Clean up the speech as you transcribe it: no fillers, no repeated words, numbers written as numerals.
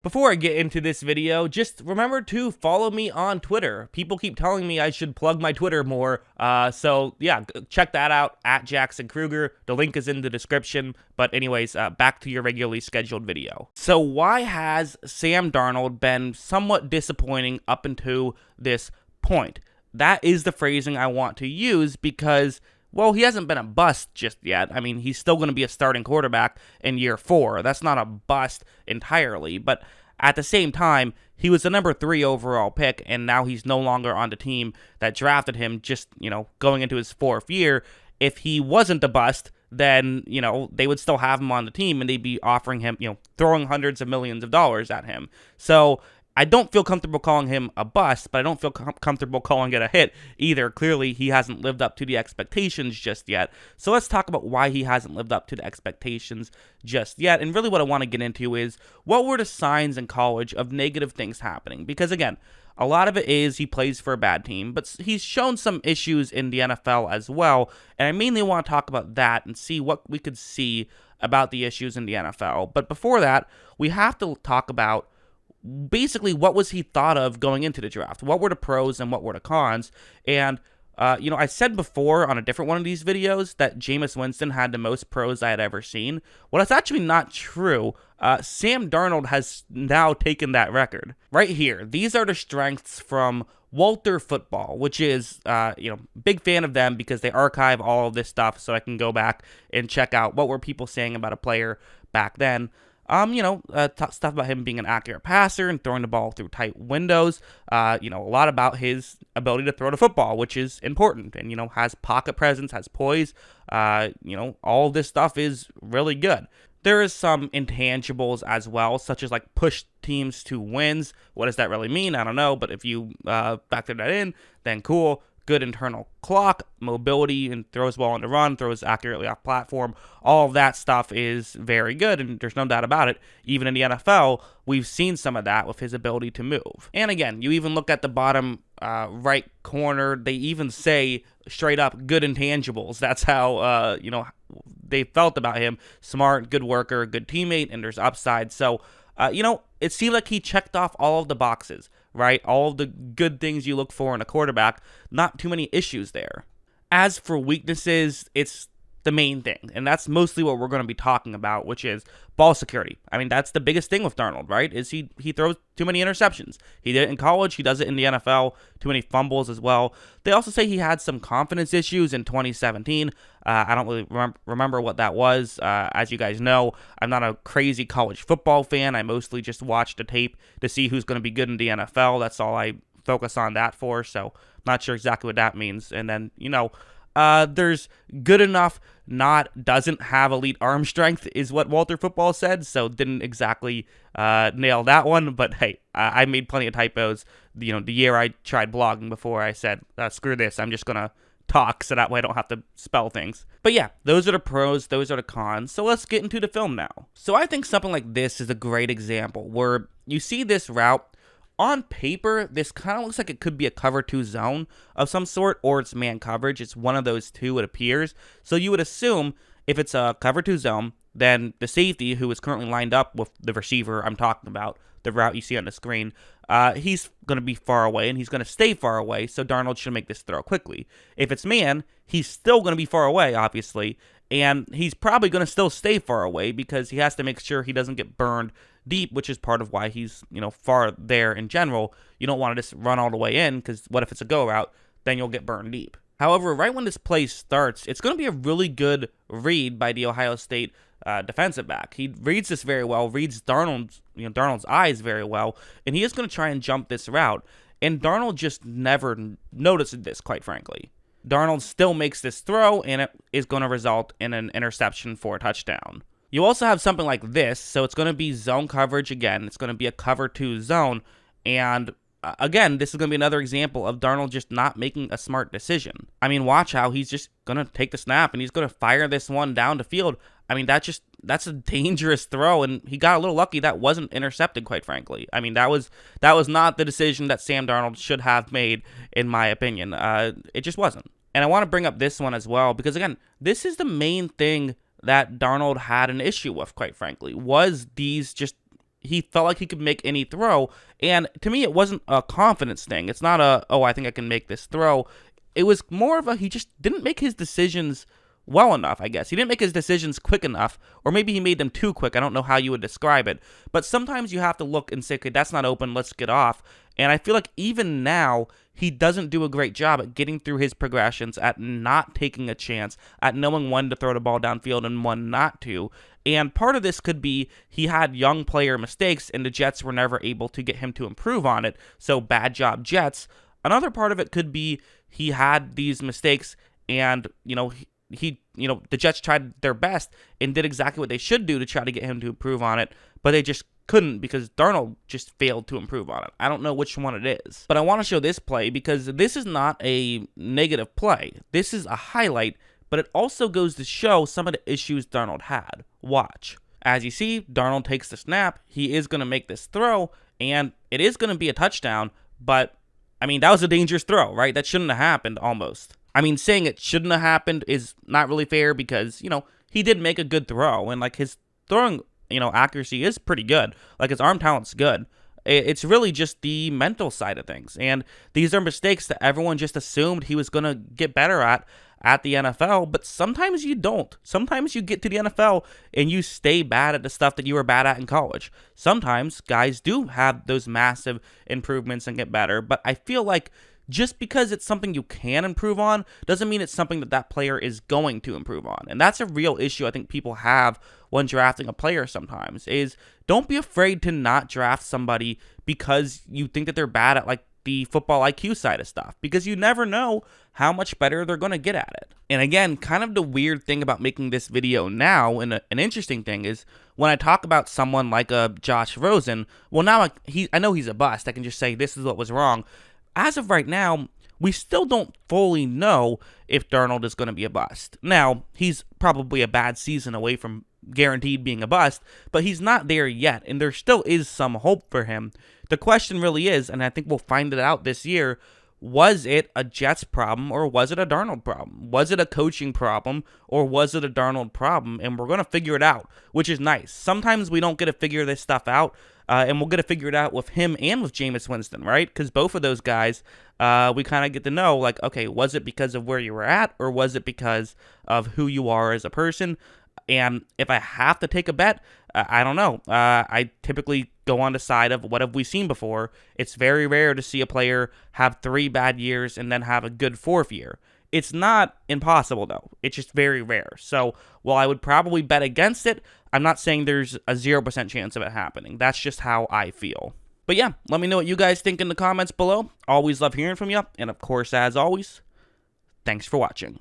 Before I get into this video, just remember to follow me on Twitter. People keep telling me I should plug my Twitter more, so yeah, check that out, at Jackson Kruger. The link is in the description, but anyways, back to your regularly scheduled video. So why has Sam Darnold been somewhat disappointing up until this point? That is the phrasing I want to use because, well, he hasn't been a bust just yet. I mean, he's still going to be a starting quarterback in year 4. That's not a bust entirely, but at the same time, he was the number 3 overall pick, and now he's no longer on the team that drafted him just, going into his 4th year. If he wasn't a bust, then, they would still have him on the team, and they'd be offering him, throwing hundreds of millions of dollars at him. So I don't feel comfortable calling him a bust, but I don't feel comfortable calling it a hit either. Clearly, he hasn't lived up to the expectations just yet. So let's talk about why he hasn't lived up to the expectations just yet. And really what I want to get into is, what were the signs in college of negative things happening? Because again, a lot of it is he plays for a bad team, but he's shown some issues in the NFL as well. And I mainly want to talk about that and see what we could see about the issues in the NFL. But before that, we have to talk about basically what was he thought of going into the draft. What were the pros and what were the cons? And I said before on a different one of these videos that Jameis Winston had the most pros I had ever seen. Well, that's actually not true. Sam Darnold has now taken that record. Right here, these are the strengths from Walter Football, which is, big fan of them because they archive all of this stuff so I can go back and check out what were people saying about a player back then. Stuff about him being an accurate passer and throwing the ball through tight windows. A lot about his ability to throw the football, which is important, and, has pocket presence, has poise. All this stuff is really good. There is some intangibles as well, such as like push teams to wins. What does that really mean? I don't know, but if you factor that in, then cool. Good internal clock, mobility, and throws ball on the run, throws accurately off platform. All of that stuff is very good, and there's no doubt about it. Even in the NFL, we've seen some of that with his ability to move. And again, you even look at the bottom right corner, they even say straight up good intangibles. That's how, they felt about him. Smart, good worker, good teammate, and there's upside. So, it seemed like he checked off all of the boxes, right? All of the good things you look for in a quarterback. Not too many issues there. As for weaknesses, it's the main thing, and that's mostly what we're going to be talking about, which is ball security. I mean, that's the biggest thing with Darnold, right? Is he throws too many interceptions. He did it in college. He does it in the NFL. Too many fumbles as well. They also say he had some confidence issues in 2017. I don't really remember what that was. As you guys know, I'm not a crazy college football fan. I mostly just watch the tape to see who's going to be good in the NFL. That's all I focus on that for, so I'm not sure exactly what that means. And then, there's good enough, doesn't have elite arm strength is what Walter Football said, so didn't exactly nail that one, but hey, I made plenty of typos, the year I tried blogging before I said, screw this, I'm just going to talk so that way I don't have to spell things. But yeah, those are the pros, those are the cons, so let's get into the film now. So I think something like this is a great example where you see this route. On paper, this kind of looks like it could be a cover 2 zone of some sort, or it's man coverage. It's one of those two, it appears. So you would assume if it's a cover 2 zone, then the safety, who is currently lined up with the receiver I'm talking about, the route you see on the screen, he's going to be far away, and he's going to stay far away, so Darnold should make this throw quickly. If it's man, he's still going to be far away, obviously, and he's probably going to still stay far away because he has to make sure he doesn't get burned deep, which is part of why he's, far there in general. You don't want to just run all the way in, because what if it's a go route? Then you'll get burned deep. However, right when this play starts, it's going to be a really good read by the Ohio State defensive back. He reads this very well, reads Darnold's eyes very well, and he is going to try and jump this route. And Darnold just never noticed this, quite frankly. Darnold still makes this throw, and it is going to result in an interception for a touchdown. You also have something like this, so it's going to be zone coverage again. It's going to be a cover 2 zone, and again, this is going to be another example of Darnold just not making a smart decision. I mean, watch how he's just going to take the snap, and he's going to fire this one down the field. I mean, that's a dangerous throw, and he got a little lucky that wasn't intercepted, quite frankly. I mean, that was not the decision that Sam Darnold should have made, in my opinion. It just wasn't. And I want to bring up this one as well, because again, this is the main thing that Darnold had an issue with, quite frankly, was these just he felt like he could make any throw. And to me, it wasn't a confidence thing. It's not a, oh, I think I can make this throw. It was more of a, he just didn't make his decisions well enough, I guess. He didn't make his decisions quick enough, or maybe he made them too quick. I don't know how you would describe it. But sometimes you have to look and say, okay, that's not open, let's get off. And I feel like even now, he doesn't do a great job at getting through his progressions, at not taking a chance, at knowing when to throw the ball downfield and when not to. And part of this could be he had young player mistakes, and the Jets were never able to get him to improve on it. So bad job, Jets. Another part of it could be he had these mistakes, and the Jets tried their best and did exactly what they should do to try to get him to improve on it, but they just couldn't because Darnold just failed to improve on it. I don't know which one it is, but I want to show this play because this is not a negative play. This is a highlight, but it also goes to show some of the issues Darnold had. Watch. As you see, Darnold takes the snap. He is going to make this throw, and it is going to be a touchdown, but I mean, that was a dangerous throw, right? That shouldn't have happened almost. I mean, saying it shouldn't have happened is not really fair because, he did make a good throw, and, his throwing, accuracy is pretty good. His arm talent's good. It's really just the mental side of things, and these are mistakes that everyone just assumed he was going to get better at the NFL, but sometimes you don't. Sometimes you get to the NFL and you stay bad at the stuff that you were bad at in college. Sometimes guys do have those massive improvements and get better, but I feel like just because it's something you can improve on doesn't mean it's something that player is going to improve on. And that's a real issue I think people have when drafting a player sometimes, is don't be afraid to not draft somebody because you think that they're bad at the football IQ side of stuff, because you never know how much better they're going to get at it. And again, kind of the weird thing about making this video now, and an interesting thing is when I talk about someone like a Josh Rosen, well, now I know he's a bust. I can just say this is what was wrong. As of right now, we still don't fully know if Darnold is going to be a bust. Now, he's probably a bad season away from guaranteed being a bust, but he's not there yet, and there still is some hope for him. The question really is, and I think we'll find it out this year, was it a Jets problem or was it a Darnold problem? Was it a coaching problem or was it a Darnold problem? And we're going to figure it out, which is nice. Sometimes we don't get to figure this stuff out, and we'll get to figure it out with him and with Jameis Winston, right? Because both of those guys, we kind of get to know, okay, was it because of where you were at or was it because of who you are as a person? And if I have to take a bet, I don't know. I typically go on the side of what have we seen before. It's very rare to see a player have 3 bad years and then have a good 4th year. It's not impossible, though. It's just very rare. So while I would probably bet against it, I'm not saying there's a 0% chance of it happening. That's just how I feel. But yeah, let me know what you guys think in the comments below. Always love hearing from you. And of course, as always, thanks for watching.